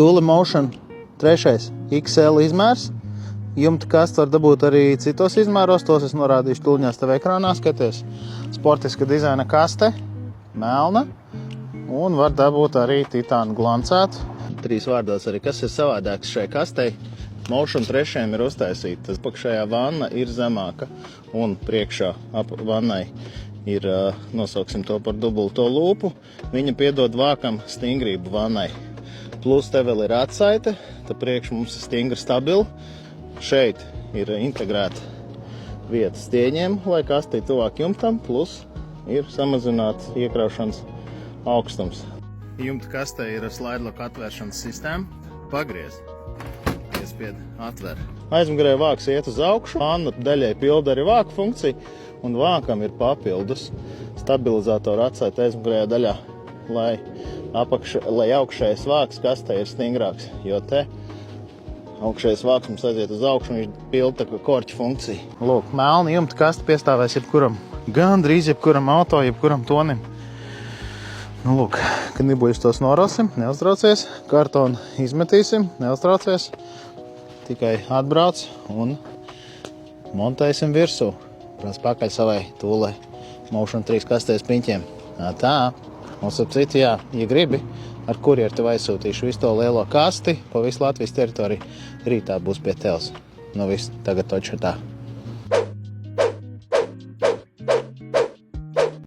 Tule Motion 3. XL izmērs. Jumta kasts var dabūt arī citos izmēros, tos es norādīšu tūlņās tev ekrānā, skaties. Sportiska dizaina kaste, melna, un var dabūt arī titānu glancētu. 3 vārdos arī, kas ir savādāks šai kastei. Motion 3. ir uztaisīta. Apakšējā vanna ir zemāka, un priekšā ap vannai ir, nosauksim to par dubulto lūpu. Viņa piedod vākam stingrību vannai. Plus te vēl ir atsaite, tad priekš mums ir stingri stabili. Šeit ir integrēta vieta stieņiem, lai kastī tuvāk jumtam, plus ir samazināts iekraušanas augstums. Jumta kastē ir slaidloku atvēršanas sistēma. Pagriez, piespied, atver. Aizmugurē vāks iet uz augšu, vanna daļai pilda arī vāku funkciju, un vākam ir papildus stabilizātoru atsaite aizmugurējā daļā, lai augšējais vāks kastē ir stingrāks, jo te augšējais vāks mums aiziet uz augšu, un viņš pilda tā kā korķa funkcija. Lūk, melna jumta kaste piestāvēs jebkuram, gandrīz jebkuram auto, jebkuram tonim. Nu, lūk, kad nibuļus tos norosim, neuztraucies, kartonu izmetīsim, neuztraucies, tikai atbrauc un montēsim virsū. Protams, pakaļ savai Tule Motion 3 kastēs piņķiem. Tā, un ap citu, jā, ja gribi, ar kurjeru tev aizsūtīšu visu to lielo kasti pa visu Latvijas teritoriju, rītā būs pie tevs. Nu viss, tagad toču tā.